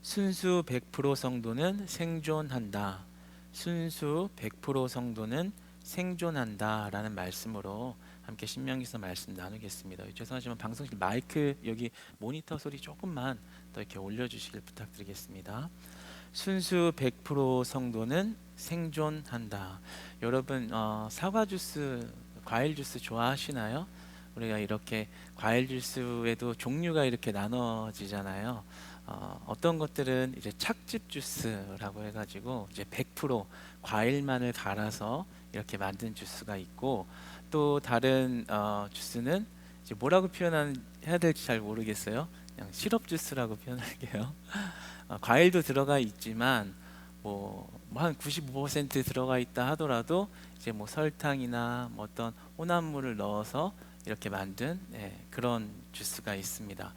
순수 100% 성도는 생존한다. 순수 100% 성도는 생존한다 라는 말씀으로 함께 신명기서 말씀 나누겠습니다. 죄송하지만 방송실 마이크 여기 모니터 소리 조금만 더 이렇게 올려주시길 부탁드리겠습니다. 순수 100% 성도는 생존한다. 여러분 사과 주스, 과일 주스 좋아하시나요? 우리가 이렇게 과일 주스에도 종류가 이렇게 나눠지잖아요. 어떤 것들은 이제 착즙 주스라고 해가지고 이제 100% 과일만을 갈아서 이렇게 만든 주스가 있고, 또 다른 주스는 이제 뭐라고 표현해야 될지 잘 모르겠어요. 그냥 시럽 주스라고 표현할게요. 과일도 들어가 있지만 뭐 한 95% 들어가 있다 하더라도 이제 뭐 설탕이나 뭐 어떤 혼합물을 넣어서 이렇게 만든 그런 주스가 있습니다.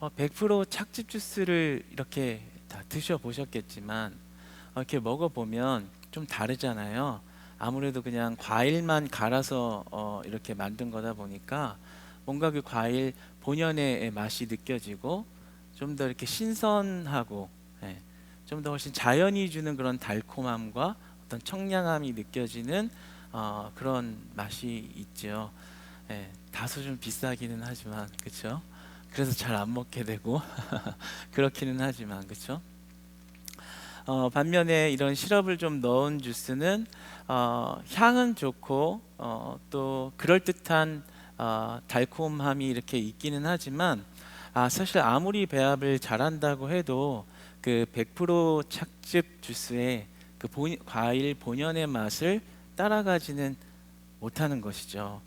100% 착즙 주스를 이렇게 다 드셔보셨겠지만 이렇게 먹어보면 좀 다르잖아요. 아무래도 그냥 과일만 갈아서 이렇게 만든 거다 보니까 뭔가 그 과일 본연의 맛이 느껴지고 좀 더 이렇게 신선하고 좀 더 훨씬 자연이 주는 그런 달콤함과 어떤 청량함이 느껴지는 그런 맛이 있죠. 다소 좀 비싸기는 하지만 그렇죠. 그래서 잘 안 먹게 되고 그렇기는 하지만 그렇죠. 반면에 이런 시럽을 좀 넣은 주스는 향은 좋고 또 그럴듯한 달콤함이 이렇게 있기는 하지만 사실 아무리 배합을 잘한다고 해도 그 100% 착즙 주스의 그 과일 본연의 맛을 따라가지는 못하는 것이죠.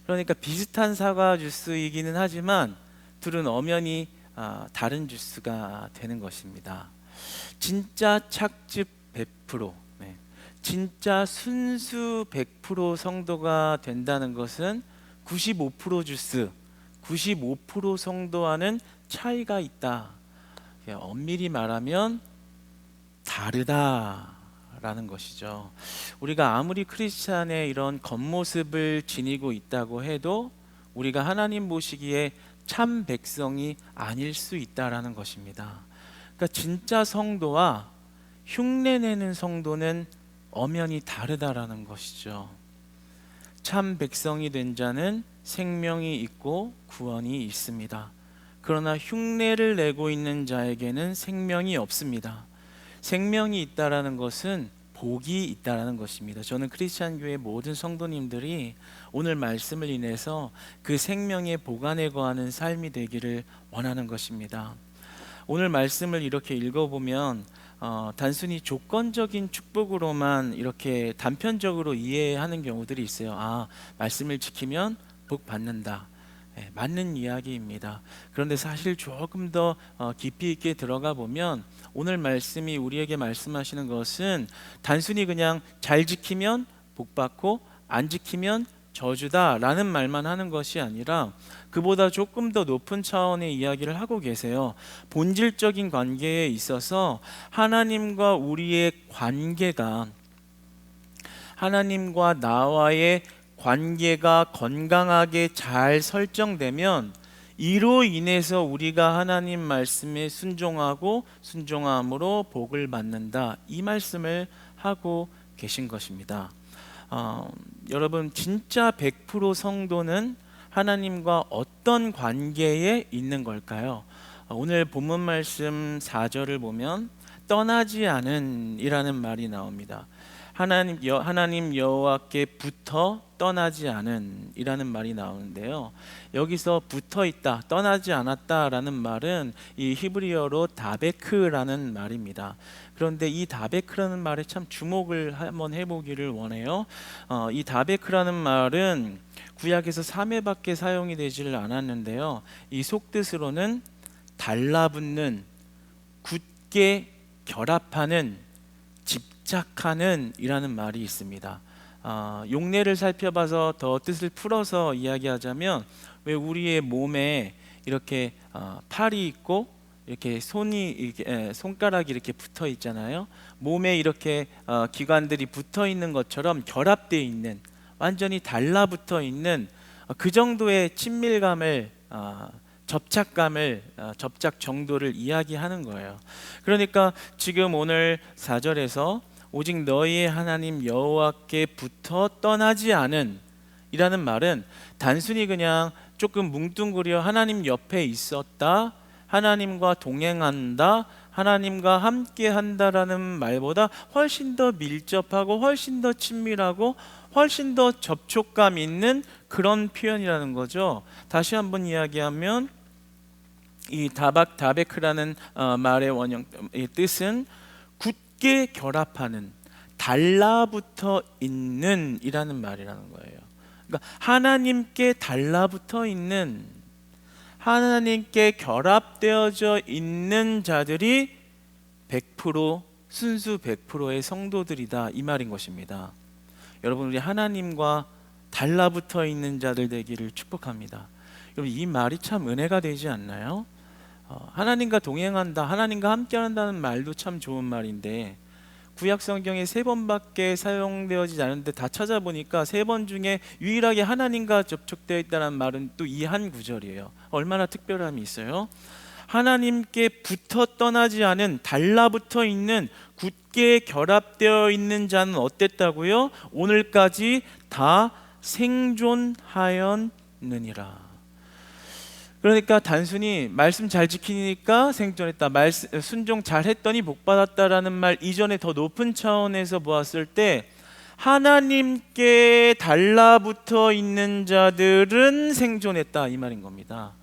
그러니까 비슷한 사과 주스이기는 하지만 둘은 엄연히 다른 주스가 되는 것입니다. 진짜 착즙 100%, 진짜 순수 100% 성도가 된다는 것은 95% 주스, 95% 성도와는 차이가 있다. 엄밀히 말하면 다르다라는 것이죠. 우리가 아무리 크리스찬의 이런 겉모습을 지니고 있다고 해도 우리가 하나님 보시기에 참 백성이 아닐 수 있다라는 것입니다. 그러니까 진짜 성도와 흉내내는 성도는 엄연히 다르다라는 것이죠. 참 백성이 된 자는 생명이 있고 구원이 있습니다. 그러나 흉내를 내고 있는 자에게는 생명이 없습니다. 생명이 있다라는 것은 복이 있다라는 것입니다. 저는 크리스찬 교회 모든 성도님들이 오늘 말씀을 인해서 그 생명의 복 안에 거하는 삶이 되기를 원하는 것입니다. 오늘 말씀을 이렇게 읽어보면 단순히 조건적인 축복으로만 이렇게 단편적으로 이해하는 경우들이 있어요. 말씀을 지키면 복 받는다. 맞는 이야기입니다. 그런데 사실 조금 더 깊이 있게 들어가 보면 오늘 말씀이 우리에게 말씀하시는 것은 단순히 그냥 잘 지키면 복 받고 안 지키면 저주다 라는 말만 하는 것이 아니라 그보다 조금 더 높은 차원의 이야기를 하고 계세요. 본질적인 관계에 있어서 하나님과 우리의 관계가, 하나님과 나와의 관계가 건강하게 잘 설정되면 이로 인해서 우리가 하나님 말씀에 순종하고 순종함으로 복을 받는다, 이 말씀을 하고 계신 것입니다. 여러분, 진짜 100% 성도는 하나님과 어떤 관계에 있는 걸까요? 오늘 본문 말씀 4절을 보면 떠나지 않은 이라는 말이 나옵니다. 하나님 여호와께 붙어 떠나지 않은 이라는 말이 나오는데요, 여기서 붙어 있다, 떠나지 않았다 라는 말은 이 히브리어로 다베크라는 말입니다. 그런데 이 다베크라는 말에 참 주목을 한번 해보기를 원해요. 이 다베크라는 말은 구약에서 3회밖에 사용이 되지를 않았는데요, 이 속뜻으로는 달라붙는, 굳게 결합하는, 집착하는 이라는 말이 있습니다. 용례를 살펴봐서 더 뜻을 풀어서 이야기하자면, 왜 우리의 몸에 이렇게 팔이 있고 이렇게 손가락이 이렇게 붙어 있잖아요. 몸에 이렇게 기관들이 붙어 있는 것처럼 결합되어 있는, 완전히 달라붙어 있는 그 정도의 친밀감을 접착감을 접착 정도를 이야기하는 거예요. 그러니까 지금 오늘 4절에서 오직 너희의 하나님 여호와께부터 떠나지 않은 이라는 말은 단순히 그냥 조금 뭉뚱그려 하나님 옆에 있었다, 하나님과 동행한다, 하나님과 함께 한다라는 말보다 훨씬 더 밀접하고 훨씬 더 친밀하고 훨씬 더 접촉감 있는 그런 표현이라는 거죠. 다시 한번 이야기하면 이 다베크라는 말의 원형 뜻은 굳게 결합하는, 달라붙어 있는 이라는 말이라는 거예요. 그러니까 하나님께 달라붙어 있는, 하나님께 결합되어져 있는 자들이 100% 순수 100%의 성도들이다 이 말인 것입니다. 여러분, 우리 하나님과 달라붙어 있는 자들 되기를 축복합니다. 여러분, 이 말이 참 은혜가 되지 않나요? 하나님과 동행한다, 하나님과 함께한다는 말도 참 좋은 말인데 구약 성경에 3번밖에 사용되어지지 않은데 다 찾아보니까 3번 중에 유일하게 하나님과 접촉되어 있다는 말은 또 이 한 구절이에요. 얼마나 특별함이 있어요? 하나님께 붙어 떠나지 않은, 달라붙어 있는, 굳게 결합되어 있는 자는 어땠다고요? 오늘까지 다 생존하였느니라. 그러니까 단순히 말씀 잘 지키니까 생존했다, 순종 잘 했더니 복 받았다라는 말 이전에 더 높은 차원에서 보았을 때 하나님께 달라붙어 있는 자들은 생존했다 이 말인 겁니다.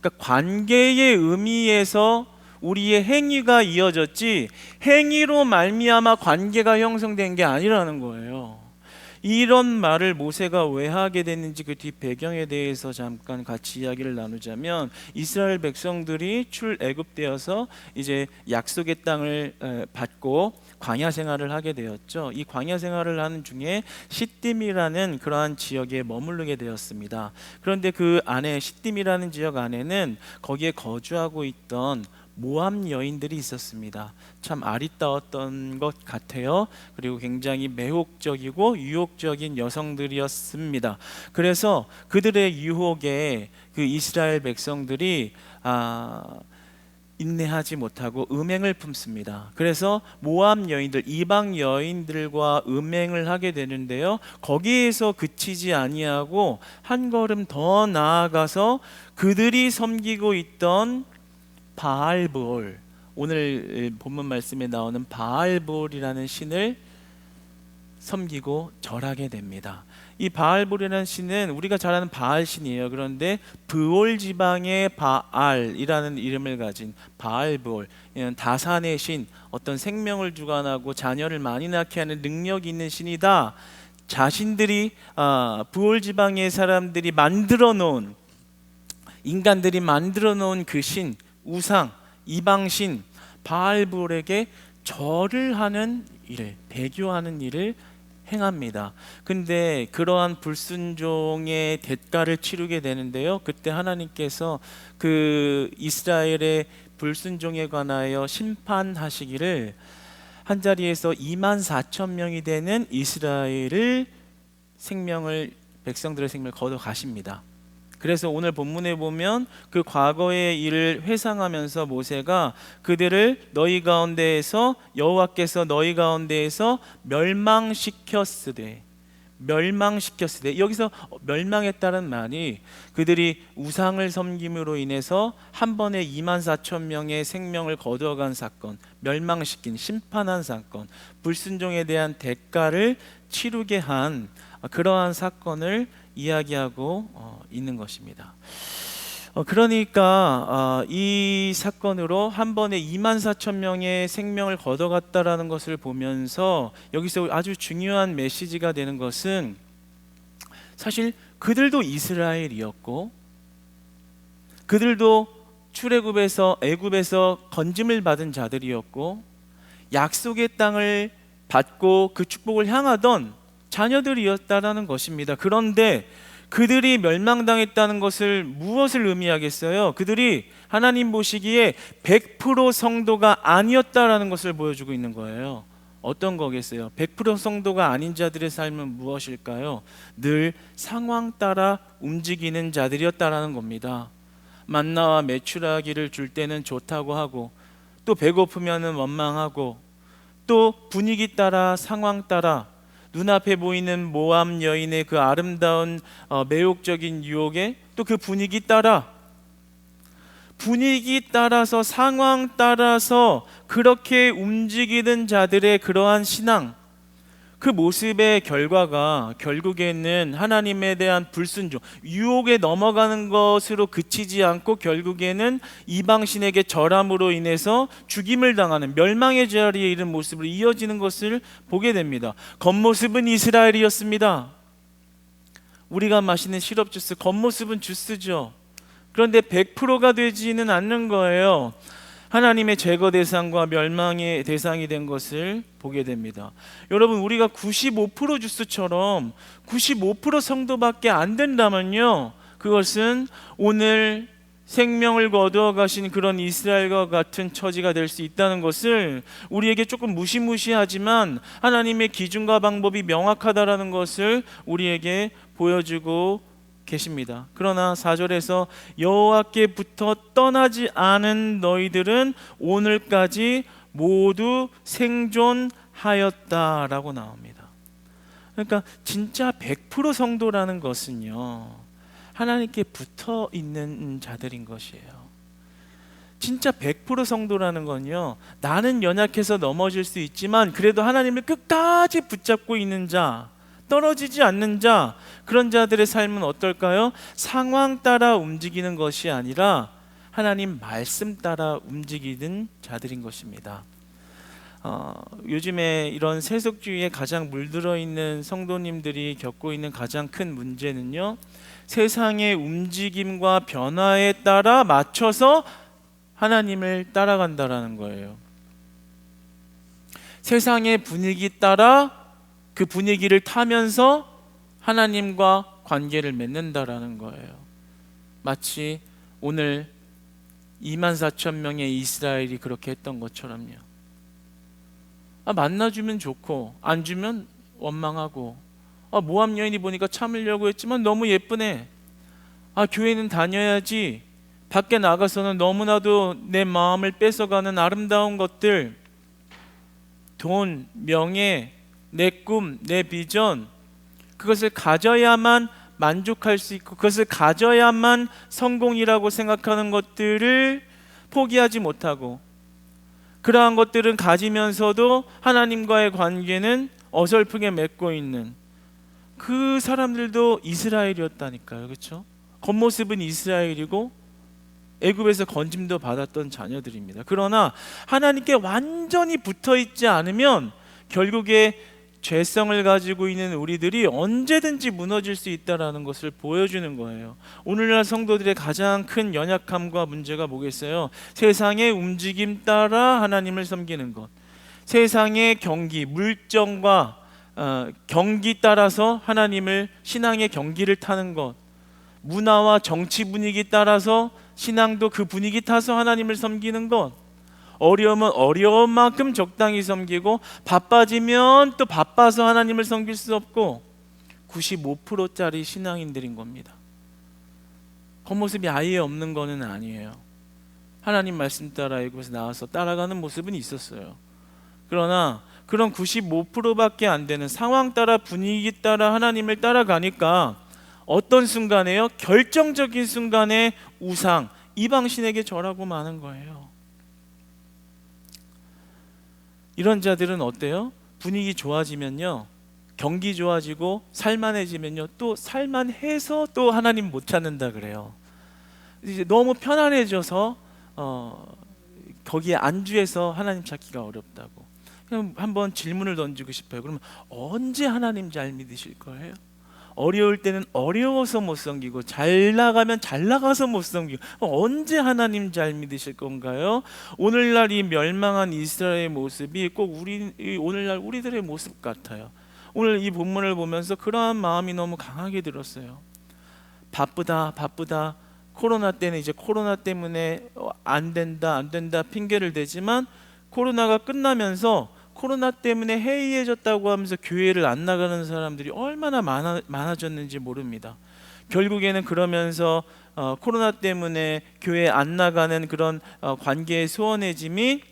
그러니까 관계의 의미에서 우리의 행위가 이어졌지 행위로 말미암아 관계가 형성된 게 아니라는 거예요. 이런 말을 모세가 왜 하게 됐는지 그 뒷 배경에 대해서 잠깐 같이 이야기를 나누자면, 이스라엘 백성들이 출애굽되어서 이제 약속의 땅을 받고 광야 생활을 하게 되었죠. 이 광야 생활을 하는 중에 시딤이라는 그러한 지역에 머무르게 되었습니다. 그런데 그 안에, 시딤이라는 지역 안에는 거기에 거주하고 있던 모압 여인들이 있었습니다. 참 아리따웠던 것 같아요. 그리고 굉장히 매혹적이고 유혹적인 여성들이었습니다. 그래서 그들의 유혹에 그 이스라엘 백성들이 인내하지 못하고 음행을 품습니다. 그래서 모압 여인들, 이방 여인들과 음행을 하게 되는데요, 거기에서 그치지 아니하고 한 걸음 더 나아가서 그들이 섬기고 있던 바알볼, 오늘 본문 말씀에 나오는 바알볼이라는 신을 섬기고 절하게 됩니다. 이 바알볼이라는 신은 우리가 잘 아는 바알 신이에요. 그런데 브올 지방의 바알이라는 이름을 가진 바알볼, 다산의 신, 어떤 생명을 주관하고 자녀를 많이 낳게 하는 능력이 있는 신이다. 자신들이 브올 지방의 사람들이 만들어 놓은, 인간들이 만들어 놓은 그 신, 우상, 이방신 바알볼에게 절을 하는 일을, 배교하는 일을 행합니다. 근데 그러한 불순종의 대가를 치르게 되는데요, 그때 하나님께서 그 이스라엘의 불순종에 관하여 심판하시기를 한 자리에서 24,000명이 되는 이스라엘을 백성들의 생명을 걷어 가십니다. 그래서 오늘 본문에 보면 그 과거의 일을 회상하면서 모세가 그들을 너희 가운데에서, 여호와께서 너희 가운데에서 멸망시켰으되, 여기서 멸망했다는 말이 그들이 우상을 섬김으로 인해서 한 번에 24,000명의 생명을 거둬간 사건, 멸망시킨, 심판한 사건, 불순종에 대한 대가를 치르게 한 그러한 사건을 이야기하고 있는 것입니다. 그러니까 이 사건으로 한 번에 24,000명의 생명을 걷어갔다라는 것을 보면서 여기서 아주 중요한 메시지가 되는 것은, 사실 그들도 이스라엘이었고 그들도 출애굽에서, 애굽에서 건짐을 받은 자들이었고 약속의 땅을 받고 그 축복을 향하던 자녀들이었다라는 것입니다. 그런데 그들이 멸망당했다는 것을 무엇을 의미하겠어요? 그들이 하나님 보시기에 100% 성도가 아니었다라는 것을 보여주고 있는 거예요. 어떤 거겠어요? 100% 성도가 아닌 자들의 삶은 무엇일까요? 늘 상황 따라 움직이는 자들이었다라는 겁니다. 만나와 메추라기를 줄 때는 좋다고 하고, 또 배고프면은 원망하고, 또 분위기 따라 상황 따라 눈앞에 보이는 모함 여인의 그 아름다운 매혹적인 유혹에 또 그 분위기 따라서 상황 따라서 그렇게 움직이는 자들의 그러한 신앙, 그 모습의 결과가 결국에는 하나님에 대한 불순종, 유혹에 넘어가는 것으로 그치지 않고 결국에는 이방신에게 절함으로 인해서 죽임을 당하는 멸망의 자리에 이른 모습으로 이어지는 것을 보게 됩니다. 겉모습은 이스라엘이었습니다. 우리가 마시는 시럽 주스, 겉모습은 주스죠. 그런데 100%가 되지는 않는 거예요. 하나님의 제거 대상과 멸망의 대상이 된 것을 보게 됩니다. 여러분, 우리가 95% 주스처럼 95% 성도밖에 안 된다면요, 그것은 오늘 생명을 거두어 가신 그런 이스라엘과 같은 처지가 될 수 있다는 것을 우리에게 조금 무시무시하지만 하나님의 기준과 방법이 명확하다라는 것을 우리에게 보여주고 계십니다. 그러나 4절에서 여호와께부터 떠나지 않은 너희들은 오늘까지 모두 생존하였다라고 나옵니다. 그러니까 진짜 100% 성도라는 것은요, 하나님께 붙어 있는 자들인 것이에요. 진짜 100% 성도라는 건요, 나는 연약해서 넘어질 수 있지만 그래도 하나님을 끝까지 붙잡고 있는 자, 떨어지지 않는 자, 그런 자들의 삶은 어떨까요? 상황 따라 움직이는 것이 아니라 하나님 말씀 따라 움직이는 자들인 것입니다. 요즘에 이런 세속주의에 가장 물들어 있는 성도님들이 겪고 있는 가장 큰 문제는요, 세상의 움직임과 변화에 따라 맞춰서 하나님을 따라간다라는 거예요. 세상의 분위기 따라 그 분위기를 타면서 하나님과 관계를 맺는다라는 거예요. 마치 오늘 24,000명의 이스라엘이 그렇게 했던 것처럼요. 만나주면 좋고 안 주면 원망하고, 모함 여인이 보니까 참으려고 했지만 너무 예쁘네, 교회는 다녀야지, 밖에 나가서는 너무나도 내 마음을 뺏어가는 아름다운 것들, 돈, 명예, 내 꿈, 내 비전, 그것을 가져야만 만족할 수 있고 그것을 가져야만 성공이라고 생각하는 것들을 포기하지 못하고, 그러한 것들은 가지면서도 하나님과의 관계는 어설프게 맺고 있는 그 사람들도 이스라엘이었다니까요. 그렇죠? 겉모습은 이스라엘이고 애굽에서 건짐도 받았던 자녀들입니다. 그러나 하나님께 완전히 붙어있지 않으면 결국에 죄성을 가지고 있는 우리들이 언제든지 무너질 수 있다는 것을 보여주는 거예요. 오늘날 성도들의 가장 큰 연약함과 문제가 뭐겠어요? 세상의 움직임 따라 하나님을 섬기는 것, 세상의 경기, 물정과 경기 따라서 하나님을, 신앙의 경기를 타는 것, 문화와 정치 분위기 따라서 신앙도 그 분위기 타서 하나님을 섬기는 것, 어려우면 어려운 만큼 적당히 섬기고 바빠지면 또 바빠서 하나님을 섬길 수 없고 95%짜리 신앙인들인 겁니다. 겉모습이 아예 없는 거는 아니에요. 하나님 말씀 따라 애굽에서 나와서 따라가는 모습은 있었어요. 그러나 그런 95%밖에 안 되는 상황 따라 분위기 따라 하나님을 따라가니까 어떤 순간에요? 결정적인 순간에 우상, 이방신에게 절하고 마는 거예요. 이런 자들은 어때요? 분위기 좋아지면요, 경기 좋아지고 살만해지면요, 또 살만해서 또 하나님 못 찾는다 그래요. 이제 너무 편안해져서 거기에 안주해서 하나님 찾기가 어렵다고. 그럼 한번 질문을 던지고 싶어요. 그러면 언제 하나님 잘 믿으실 거예요? 어려울 때는 어려워서 못 섬기고 잘 나가면 잘 나가서 못 섬기고 언제 하나님 잘 믿으실 건가요? 오늘날 이 멸망한 이스라엘의 모습이 꼭 오늘날 우리들의 모습 같아요. 오늘 이 본문을 보면서 그러한 마음이 너무 강하게 들었어요. 바쁘다 코로나 때는 이제 코로나 때문에 안 된다 핑계를 대지만 코로나가 끝나면서 코로나 때문에 해이해졌다고 하면서 교회를 안 나가는 사람들이 얼마나 많아졌는지 모릅니다. 결국에는 그러면서 코로나 때문에 교회 안 나가는 그런 관계의 소원해짐이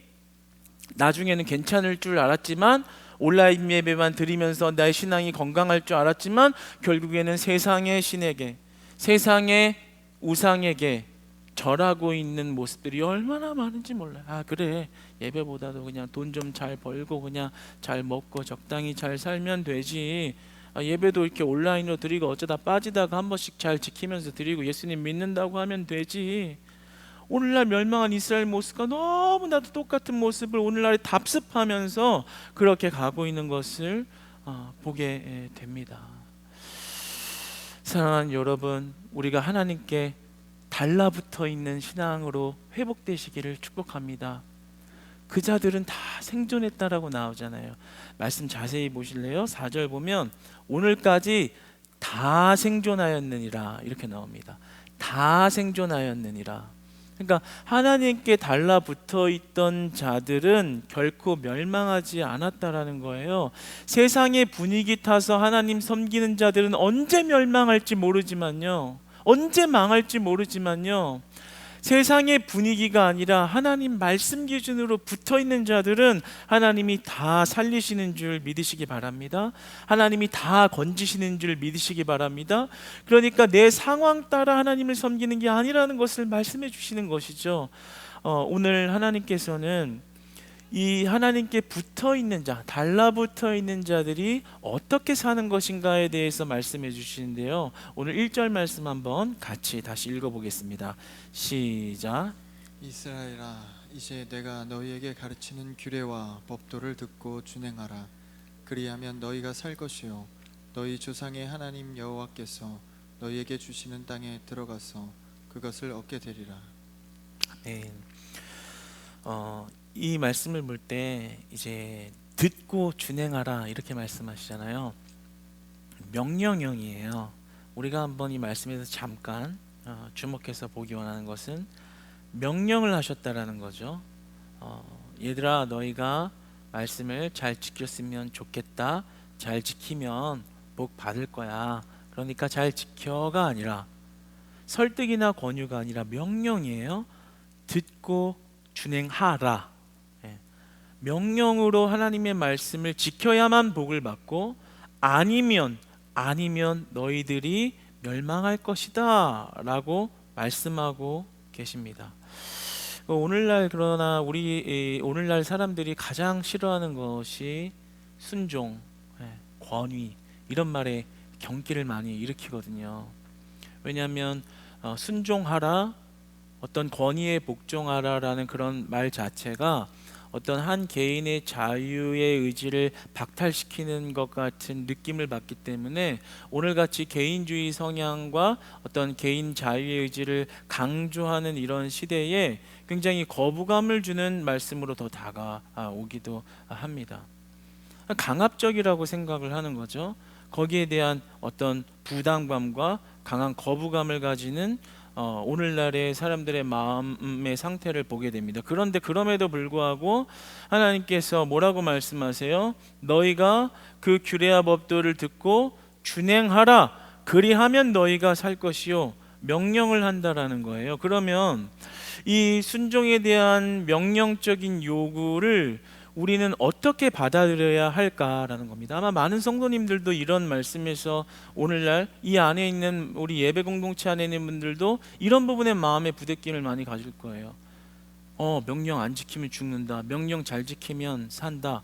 나중에는 괜찮을 줄 알았지만, 온라인 예배만 드리면서 나의 신앙이 건강할 줄 알았지만, 결국에는 세상의 신에게, 세상의 우상에게 절하고 있는 모습들이 얼마나 많은지 몰라요. 아, 그래, 예배보다도 그냥 돈 좀 잘 벌고 그냥 잘 먹고 적당히 잘 살면 되지. 예배도 이렇게 온라인으로 드리고 어쩌다 빠지다가 한 번씩 잘 지키면서 드리고 예수님 믿는다고 하면 되지. 오늘날 멸망한 이스라엘 모습과 너무나도 똑같은 모습을 오늘날에 답습하면서 그렇게 가고 있는 것을 보게 됩니다. 사랑하는 여러분, 우리가 하나님께 달라붙어 있는 신앙으로 회복되시기를 축복합니다. 그 자들은 다 생존했다라고 나오잖아요. 말씀 자세히 보실래요? 4절 보면 오늘까지 다 생존하였느니라 이렇게 나옵니다. 다 생존하였느니라. 그러니까 하나님께 달라붙어 있던 자들은 결코 멸망하지 않았다라는 거예요. 세상의 분위기 타서 하나님 섬기는 자들은 언제 멸망할지 모르지만요, 언제 망할지 모르지만요, 세상의 분위기가 아니라 하나님 말씀 기준으로 붙어 있는 자들은 하나님이 다 살리시는 줄 믿으시기 바랍니다. 하나님이 다 건지시는 줄 믿으시기 바랍니다. 그러니까 내 상황 따라 하나님을 섬기는 게 아니라는 것을 말씀해 주시는 것이죠. 오늘 하나님께서는 이 하나님께 붙어 있는 자, 달라붙어 있는 자들이 어떻게 사는 것인가에 대해서 말씀해 주시는데요. 오늘 1절 말씀 한번 같이 다시 읽어보겠습니다. 시작. 이스라엘아, 이제 내가 너희에게 가르치는 규례와 법도를 듣고 준행하라. 그리하면 너희가 살 것이요 너희 조상의 하나님 여호와께서 너희에게 주시는 땅에 들어가서 그것을 얻게 되리라. 네. 이 말씀을 볼 때 이제 듣고 준행하라 이렇게 말씀하시잖아요. 명령형이에요. 우리가 한번 이 말씀에서 잠깐 주목해서 보기 원하는 것은 명령을 하셨다라는 거죠. 얘들아, 너희가 말씀을 잘 지켰으면 좋겠다. 잘 지키면 복 받을 거야. 그러니까 잘 지켜가 아니라, 설득이나 권유가 아니라 명령이에요. 듣고 준행하라. 명령으로 하나님의 말씀을 지켜야만 복을 받고, 아니면 너희들이 멸망할 것이다 라고 말씀하고 계십니다. 오늘날, 그러나 우리 오늘날 사람들이 가장 싫어하는 것이 순종, 권위, 이런 말에 경기를 많이 일으키거든요. 왜냐하면 순종하라, 어떤 권위에 복종하라라는 그런 말 자체가 어떤 한 개인의 자유의 의지를 박탈시키는 것 같은 느낌을 받기 때문에, 오늘같이 개인주의 성향과 어떤 개인 자유의 의지를 강조하는 이런 시대에 굉장히 거부감을 주는 말씀으로 더 다가오기도 합니다. 강압적이라고 생각을 하는 거죠. 거기에 대한 어떤 부담감과 강한 거부감을 가지는 오늘날의 사람들의 마음의 상태를 보게 됩니다. 그런데 그럼에도 불구하고 하나님께서 뭐라고 말씀하세요? 너희가 그 규례와 법도를 듣고 준행하라. 그리하면 너희가 살 것이요. 명령을 한다라는 거예요. 그러면 이 순종에 대한 명령적인 요구를 우리는 어떻게 받아들여야 할까라는 겁니다. 아마 많은 성도님들도 이런 말씀에서 오늘날 이 안에 있는 우리 예배 공동체 안에 있는 분들도 이런 부분에 마음의 부대낌을 많이 가질 거예요. 명령 안 지키면 죽는다. 명령 잘 지키면 산다.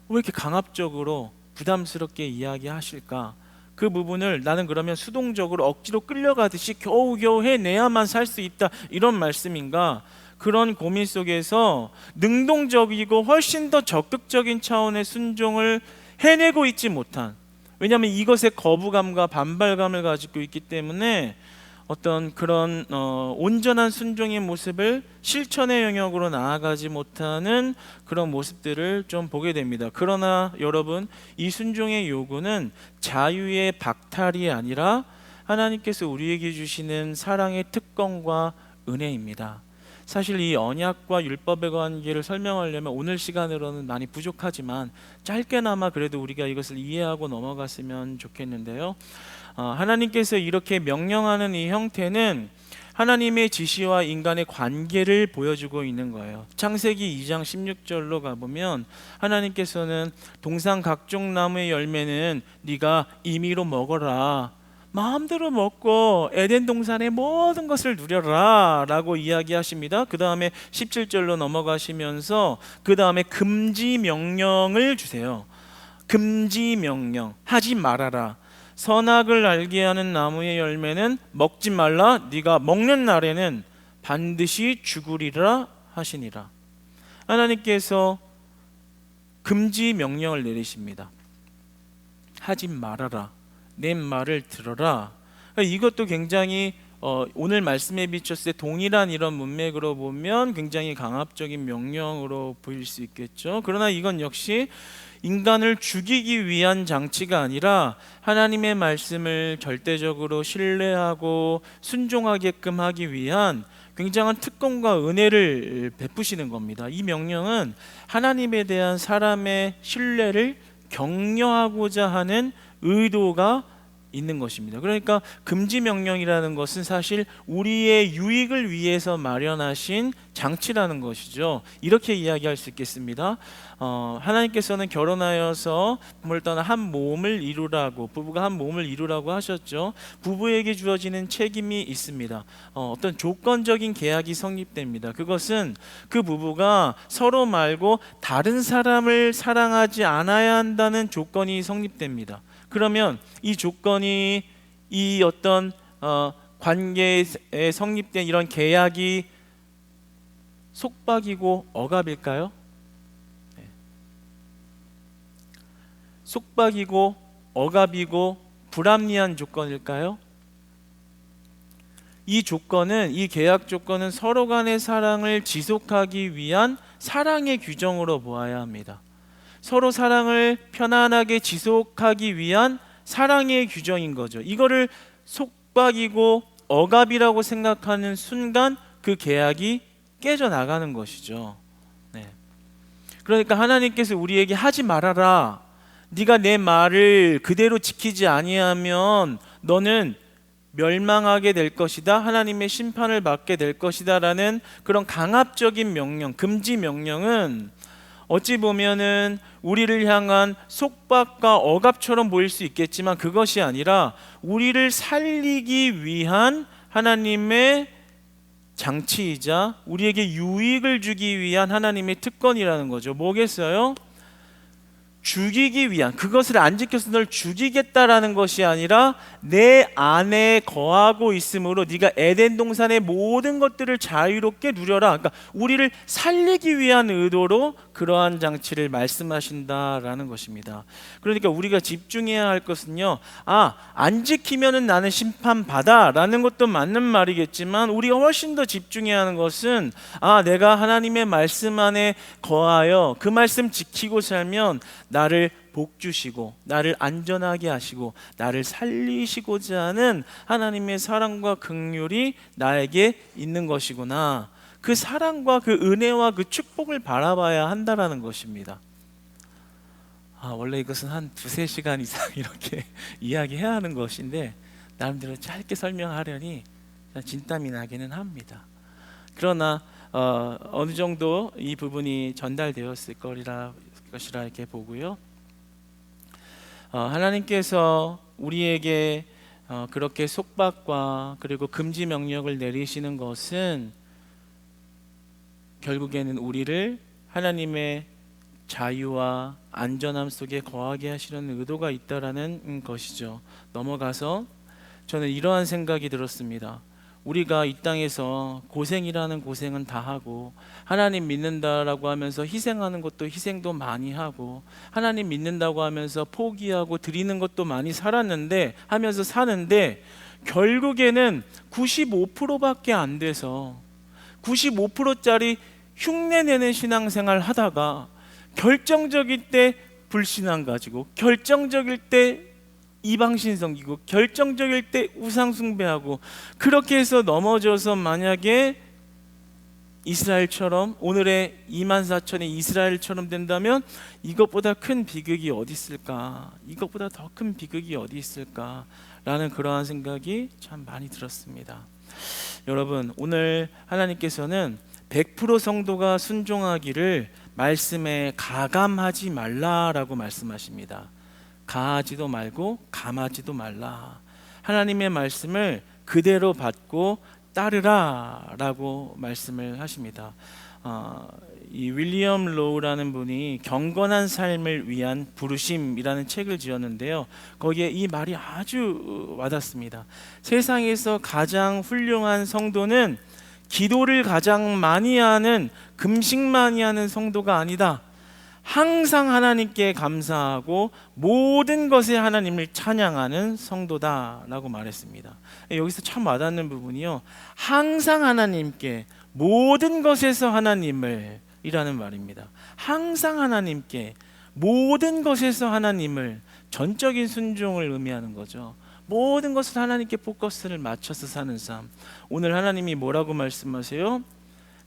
왜 이렇게 강압적으로 부담스럽게 이야기하실까? 그 부분을 나는 그러면 수동적으로 억지로 끌려가듯이 겨우겨우 해내야만 살 수 있다, 이런 말씀인가? 그런 고민 속에서 능동적이고 훨씬 더 적극적인 차원의 순종을 해내고 있지 못한, 왜냐하면 이것에 거부감과 반발감을 가지고 있기 때문에 어떤 그런 온전한 순종의 모습을 실천의 영역으로 나아가지 못하는 그런 모습들을 좀 보게 됩니다. 그러나 여러분, 이 순종의 요구는 자유의 박탈이 아니라 하나님께서 우리에게 주시는 사랑의 특권과 은혜입니다. 사실 이 언약과 율법의 관계를 설명하려면 오늘 시간으로는 많이 부족하지만 짧게나마 그래도 우리가 이것을 이해하고 넘어갔으면 좋겠는데요. 하나님께서 이렇게 명령하는 이 형태는 하나님의 지시와 인간의 관계를 보여주고 있는 거예요. 창세기 2장 16절로 가보면 하나님께서는 동산 각종 나무의 열매는 네가 임의로 먹어라, 마음대로 먹고 에덴 동산의 모든 것을 누려라 라고 이야기하십니다. 그 다음에 17절로 넘어가시면서 그 다음에 금지 명령을 주세요. 금지 명령, 하지 말아라. 선악을 알게 하는 나무의 열매는 먹지 말라. 네가 먹는 날에는 반드시 죽으리라 하시니라. 하나님께서 금지 명령을 내리십니다. 하지 말아라. 내 말을 들어라. 이것도 굉장히 오늘 말씀에 비쳤을 때 동일한 이런 문맥으로 보면 굉장히 강압적인 명령으로 보일 수 있겠죠. 그러나 이건 역시 인간을 죽이기 위한 장치가 아니라 하나님의 말씀을 절대적으로 신뢰하고 순종하게끔 하기 위한 굉장한 특권과 은혜를 베푸시는 겁니다. 이 명령은 하나님에 대한 사람의 신뢰를 격려하고자 하는 의도가 있는 것입니다. 그러니까 금지 명령이라는 것은 사실 우리의 유익을 위해서 마련하신 장치라는 것이죠. 이렇게 이야기할 수 있겠습니다. 하나님께서는 결혼하여서 부모를 떠나 한 몸을 이루라고, 부부가 한 몸을 이루라고 하셨죠. 부부에게 주어지는 책임이 있습니다. 어떤 조건적인 계약이 성립됩니다. 그것은 그 부부가 서로 말고 다른 사람을 사랑하지 않아야 한다는 조건이 성립됩니다. 그러면 이 조건이, 이 어떤 관계에 성립된 이런 계약이 속박이고 억압일까요? 네. 속박이고 억압이고 불합리한 조건일까요? 이 조건은, 이 계약 조건은 서로 간의 사랑을 지속하기 위한 사랑의 규정으로 보아야 합니다. 서로 사랑을 편안하게 지속하기 위한 사랑의 규정인 거죠. 이거를 속박이고 억압이라고 생각하는 순간 그 계약이 깨져나가는 것이죠. 네. 그러니까 하나님께서 우리에게 하지 말아라. 네가 내 말을 그대로 지키지 아니하면 너는 멸망하게 될 것이다. 하나님의 심판을 받게 될 것이다 라는 그런 강압적인 명령, 금지 명령은 어찌 보면은 우리를 향한 속박과 억압처럼 보일 수 있겠지만 그것이 아니라 우리를 살리기 위한 하나님의 장치이자 우리에게 유익을 주기 위한 하나님의 특권이라는 거죠. 뭐겠어요? 죽이기 위한, 그것을 안 지켜서 널 죽이겠다라는 것이 아니라 내 안에 거하고 있으므로 네가 에덴 동산의 모든 것들을 자유롭게 누려라. 그러니까 우리를 살리기 위한 의도로 그러한 장치를 말씀하신다라는 것입니다. 그러니까 우리가 집중해야 할 것은요, 안 지키면은 나는 심판받아 라는 것도 맞는 말이겠지만 우리가 훨씬 더 집중해야 하는 것은 내가 하나님의 말씀 안에 거하여 그 말씀 지키고 살면 나를 복 주시고 나를 안전하게 하시고 나를 살리시고자 하는 하나님의 사랑과 긍휼이 나에게 있는 것이구나. 그 사랑과 그 은혜와 그 축복을 바라봐야 한다라는 것입니다. 원래 이것은 한 2-3시간 이상 이렇게 이야기해야 하는 것인데 나름대로 짧게 설명하려니 진땀이 나기는 합니다. 그러나 어느 정도 이 부분이 전달되었을 것이라 이렇게 보고요. 하나님께서 우리에게 그렇게 속박과 그리고 금지 명령을 내리시는 것은 결국에는 우리를 하나님의 자유와 안전함 속에 거하게 하시려는 의도가 있다라는 것이죠. 넘어가서 저는 이러한 생각이 들었습니다. 우리가 이 땅에서 고생이라는 고생은 다 하고 하나님 믿는다라고 하면서 희생하는 것도 희생도 많이 하고 하나님 믿는다고 하면서 포기하고 드리는 것도 많이 하면서 사는데 결국에는 95%밖에 안 돼서 95%짜리 흉내내는 신앙생활 하다가 결정적일 때 불신앙 가지고 결정적일 때 이방신 섬기고 결정적일 때 우상 숭배하고 그렇게 해서 넘어져서 만약에 이스라엘처럼 오늘의 24,000의 이스라엘처럼 된다면 이것보다 큰 비극이 어디 있을까? 이것보다 더 큰 비극이 어디 있을까? 라는 그러한 생각이 참 많이 들었습니다. 여러분, 오늘 하나님께서는 100% 성도가 순종하기를 말씀에 가감하지 말라라고 말씀하십니다. 가하지도 말고 감하지도 말라. 하나님의 말씀을 그대로 받고 따르라라고 말씀을 하십니다. 이 윌리엄 로우라는 분이 경건한 삶을 위한 부르심이라는 책을 지었는데요. 거기에 이 말이 아주 와닿습니다. 세상에서 가장 훌륭한 성도는 기도를 가장 많이 하는, 금식 많이 하는 성도가 아니다. 항상 하나님께 감사하고 모든 것에 하나님을 찬양하는 성도다라고 말했습니다. 여기서 참 와닿는 부분이요, 항상 하나님께, 모든 것에서 하나님을 이라는 말입니다. 항상 하나님께, 모든 것에서 하나님을, 전적인 순종을 의미하는 거죠. 모든 것을 하나님께 포커스를 맞춰서 사는 삶. 오늘 하나님이 뭐라고 말씀하세요?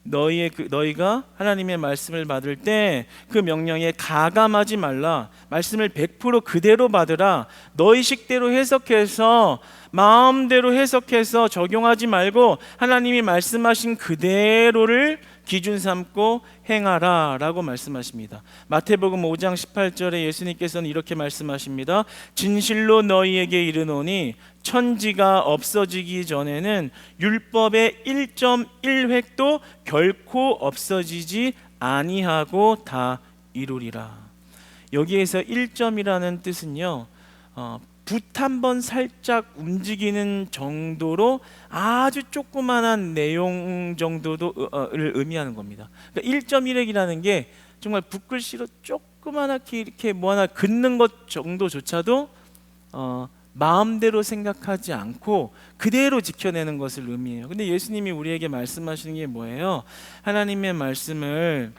너희가 하나님의 말씀을 받을 때 그 명령에 가감하지 말라. 말씀을 100% 그대로 받으라. 너희 식대로 해석해서, 마음대로 해석해서 적용하지 말고 하나님이 말씀하신 그대로를 기준 삼고 행하라 라고 말씀하십니다. 마태복음 5장 18절에 예수님께서는 이렇게 말씀하십니다. 진실로 너희에게 이르노니 천지가 없어지기 전에는 율법의 1.1획도 결코 없어지지 아니하고 다 이루리라. 여기에서 1점이라는 뜻은요, 붓 한 번 살짝 움직이는 정도로 아주 조그만한 내용 정도를 의미하는 겁니다. 그러니까 1.1획이라는 게 정말 붓글씨로 조그만하게 이렇게 뭐 하나 긋는 것 정도조차도 마음대로 생각하지 않고 그대로 지켜내는 것을 의미해요. 근데 예수님이 우리에게 말씀하시는 게 뭐예요? 하나님의 말씀을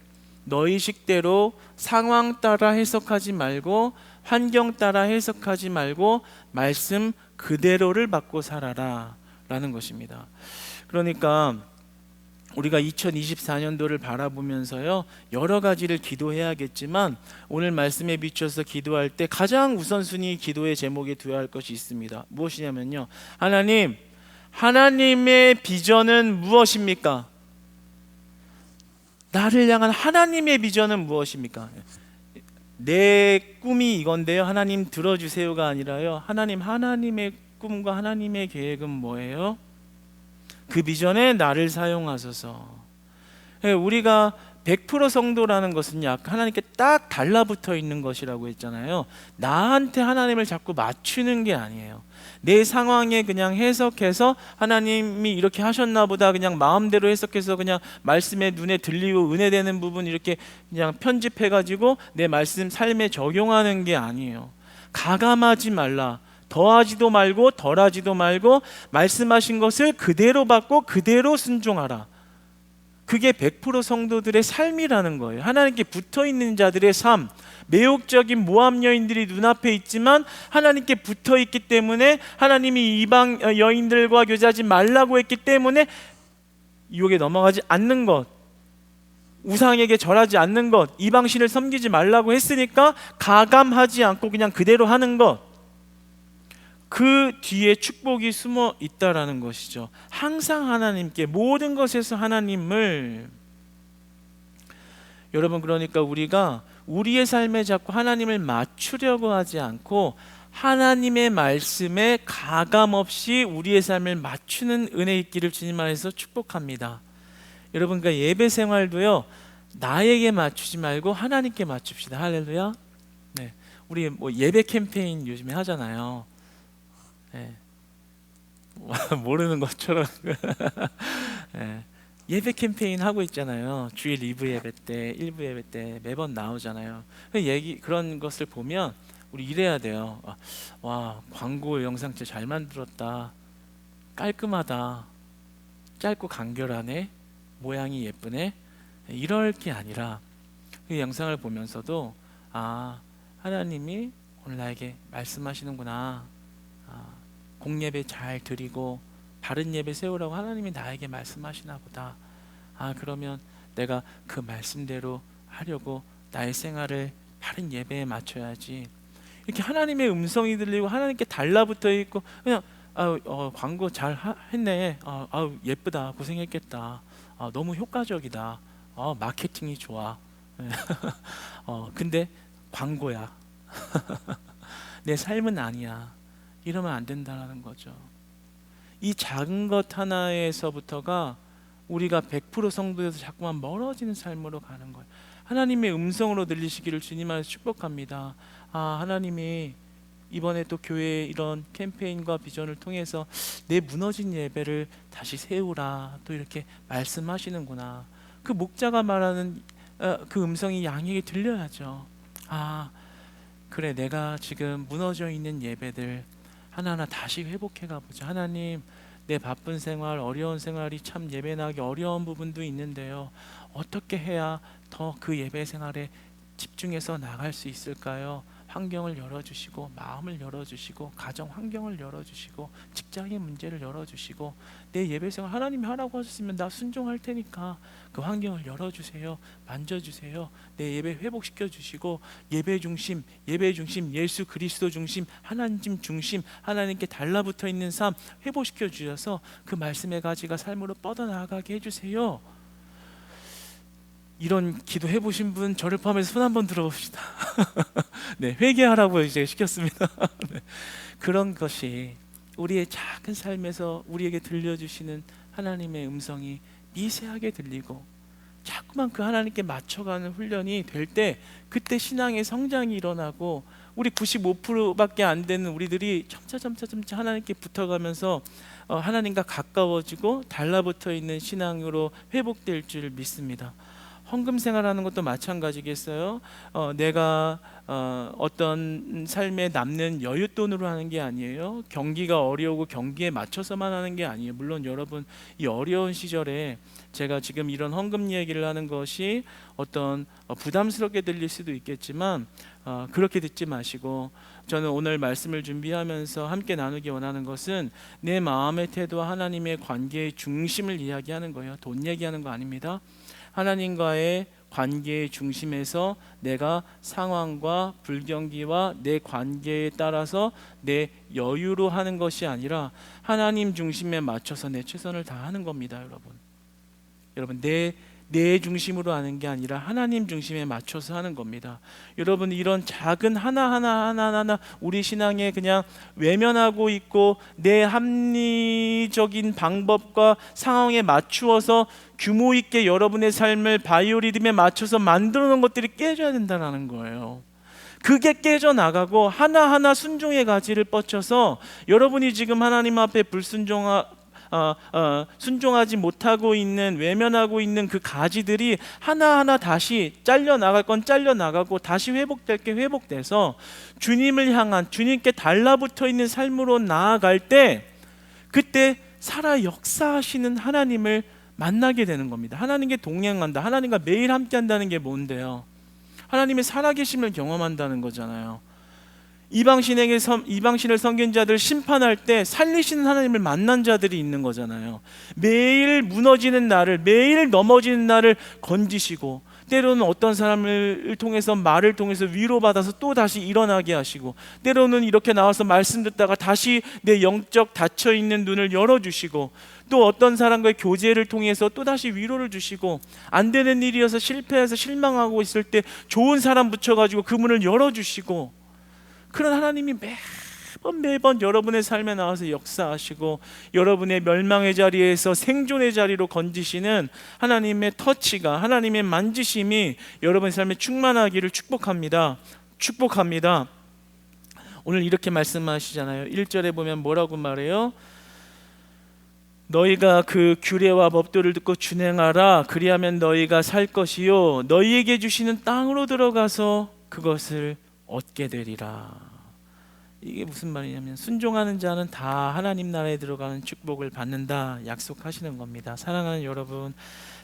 너희 식대로 상황 따라 해석하지 말고, 환경 따라 해석하지 말고 말씀 그대로를 받고 살아라 라는 것입니다. 그러니까 우리가 2024년도를 바라보면서요, 여러 가지를 기도해야겠지만 오늘 말씀에 비춰서 기도할 때 가장 우선순위 기도의 제목에 두어야 할 것이 있습니다. 무엇이냐면요, 하나님, 하나님의 비전은 무엇입니까? 나를 향한 하나님의 비전은 무엇입니까? 내 꿈이 이건데요, 하나님 들어주세요가 아니라요, 하나님의 꿈과 하나님의 계획은 뭐예요? 그 비전에 나를 사용하소서. 우리가 100% 성도라는 것은 하나님께 딱 달라붙어 있는 것이라고 했잖아요. 나한테 하나님을 자꾸 맞추는 게 아니에요. 내 상황에 그냥 해석해서 하나님이 이렇게 하셨나 보다 그냥 마음대로 해석해서 그냥 말씀에 눈에 들리고 은혜되는 부분 이렇게 그냥 편집해가지고 내 말씀 삶에 적용하는 게 아니에요. 가감하지 말라. 더하지도 말고 덜하지도 말고 말씀하신 것을 그대로 받고 그대로 순종하라. 그게 100% 성도들의 삶이라는 거예요. 하나님께 붙어있는 자들의 삶. 매혹적인 모함 여인들이 눈앞에 있지만 하나님께 붙어있기 때문에, 하나님이 이방 여인들과 교제하지 말라고 했기 때문에 유혹에 넘어가지 않는 것, 우상에게 절하지 않는 것, 이방신을 섬기지 말라고 했으니까 가감하지 않고 그냥 그대로 하는 것, 그 뒤에 축복이 숨어 있다라는 것이죠. 항상 하나님께, 모든 것에서 하나님을. 여러분, 그러니까 우리가 우리의 삶에 자꾸 하나님을 맞추려고 하지 않고 하나님의 말씀에 가감 없이 우리의 삶을 맞추는 은혜 있기를 주님 안에서 축복합니다. 여러분, 그러니까 예배 생활도요, 나에게 맞추지 말고 하나님께 맞춥시다. 할렐루야. 네, 우리 뭐 예배 캠페인 요즘에 하잖아요. 네. 모르는 것처럼 네. 예배 캠페인 하고 있잖아요. 주일 2부 예배 때, 1부 예배 때 매번 나오잖아요. 그런 것을 보면 우리 이래야 돼요. 와, 광고 영상 진짜 잘 만들었다, 깔끔하다, 짧고 간결하네, 모양이 예쁘네, 이럴 게 아니라 그 영상을 보면서도 하나님이 오늘 나에게 말씀하시는구나, 공예배 잘 드리고 바른 예배 세우라고 하나님이 나에게 말씀하시나 보다. 그러면 내가 그 말씀대로 하려고 나의 생활을 바른 예배에 맞춰야지. 이렇게 하나님의 음성이 들리고 하나님께 달라붙어 있고 그냥 광고 잘 했네. 예쁘다. 고생했겠다. 너무 효과적이다. 마케팅이 좋아. 근데 광고야. 내 삶은 아니야. 이러면 안 된다는 거죠. 이 작은 것 하나에서부터가 우리가 100% 성도에서 자꾸만 멀어지는 삶으로 가는 거예요. 하나님의 음성으로 들리시기를 주님 안에서 축복합니다. 하나님이 이번에 또 교회의 이런 캠페인과 비전을 통해서 내 무너진 예배를 다시 세우라 또 이렇게 말씀하시는구나. 그 목자가 말하는 그 음성이 양에게 들려야죠. 그래, 내가 지금 무너져 있는 예배들 하나하나 다시 회복해 가보자. 하나님, 내 바쁜 생활, 어려운 생활이 참 예배나기 어려운 부분도 있는데요. 어떻게 해야 더 그 예배 생활에 집중해서 나갈 수 있을까요? 환경을 열어주시고, 마음을 열어주시고, 가정 환경을 열어주시고, 직장의 문제를 열어주시고, 내 예배 생활 하나님이 하라고 하셨으면 나 순종할 테니까 그 환경을 열어주세요. 만져주세요. 내 예배 회복시켜 주시고, 예배 중심, 예수 그리스도 중심, 하나님 중심, 하나님께 달라붙어 있는 삶 회복시켜 주셔서 그 말씀의 가지가 삶으로 뻗어나가게 해주세요. 이런 기도 해보신 분 저를 포함해서 손 한번 들어봅시다. 네, 회개하라고 이제 시켰습니다. 네, 그런 것이 우리의 작은 삶에서 우리에게 들려주시는 하나님의 음성이 미세하게 들리고 자꾸만 그 하나님께 맞춰가는 훈련이 될 때 그때 신앙의 성장이 일어나고 우리 95%밖에 안 되는 우리들이 점차 하나님께 붙어가면서 하나님과 가까워지고 달라붙어 있는 신앙으로 회복될 줄 믿습니다. 헌금 생활하는 것도 마찬가지겠어요. 내가 어떤 삶에 남는 여윳돈으로 하는 게 아니에요. 경기가 어려우고 경기에 맞춰서만 하는 게 아니에요. 물론 여러분 이 어려운 시절에 제가 지금 이런 헌금 얘기를 하는 것이 어떤 부담스럽게 들릴 수도 있겠지만 그렇게 듣지 마시고, 저는 오늘 말씀을 준비하면서 함께 나누기 원하는 것은 내 마음의 태도와 하나님의 관계의 중심을 이야기하는 거예요. 돈 얘기하는 거 아닙니다. 하나님과의 관계의 중심에서 내가 상황과 불경기와 내 관계에 따라서 내 여유로 하는 것이 아니라 하나님 중심에 맞춰서 내 최선을 다하는 겁니다. 여러분 내 중심으로 하는 게 아니라 하나님 중심에 맞춰서 하는 겁니다. 여러분 이런 작은 하나하나 우리 신앙에 그냥 외면하고 있고 내 합리적인 방법과 상황에 맞추어서 규모 있게 여러분의 삶을 바이오리듬에 맞춰서 만들어 놓은 것들이 깨져야 된다는 거예요. 그게 깨져나가고 하나하나 순종의 가지를 뻗쳐서 여러분이 지금 하나님 앞에 순종하지 못하고 있는, 외면하고 있는 그 가지들이 하나하나 다시 잘려나갈 건 잘려나가고 다시 회복될 게 회복돼서 주님을 향한, 주님께 달라붙어 있는 삶으로 나아갈 때 그때 살아 역사하시는 하나님을 만나게 되는 겁니다. 하나님께 동행한다. 하나님과 매일 함께 한다는 게 뭔데요? 하나님의 살아계심을 경험한다는 거잖아요. 이방신을 섬긴 자들 심판할 때 살리시는 하나님을 만난 자들이 있는 거잖아요. 매일 무너지는 나를, 매일 넘어지는 나를 건지시고, 때로는 어떤 사람을 통해서, 말을 통해서 위로받아서 또 다시 일어나게 하시고, 때로는 이렇게 나와서 말씀 듣다가 다시 내 영적 닫혀있는 눈을 열어주시고, 또 어떤 사람과의 교제를 통해서 또 다시 위로를 주시고, 안 되는 일이어서 실패해서 실망하고 있을 때 좋은 사람 붙여가지고 그 문을 열어주시고, 그런 하나님이 매번 여러분의 삶에 나와서 역사하시고 여러분의 멸망의 자리에서 생존의 자리로 건지시는 하나님의 터치가, 하나님의 만지심이 여러분의 삶에 충만하기를 축복합니다. 오늘 이렇게 말씀하시잖아요. 1절에 보면 뭐라고 말해요? 너희가 그 규례와 법도를 듣고 준행하라. 그리하면 너희가 살 것이요 너희에게 주시는 땅으로 들어가서 그것을 얻게 되리라. 이게 무슨 말이냐면 순종하는 자는 다 하나님 나라에 들어가는 축복을 받는다 약속하시는 겁니다. 사랑하는 여러분,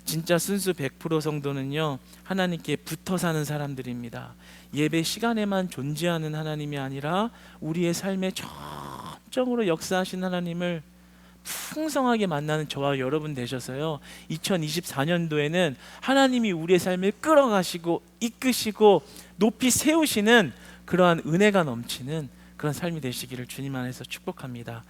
진짜 순수 100% 성도는요 하나님께 붙어 사는 사람들입니다. 예배 시간에만 존재하는 하나님이 아니라 우리의 삶에 점적으로 역사하신 하나님을 풍성하게 만나는 저와 여러분 되셔서요 2024년도에는 하나님이 우리의 삶을 끌어가시고 이끄시고 높이 세우시는 그러한 은혜가 넘치는 그런 삶이 되시기를 주님 안에서 축복합니다.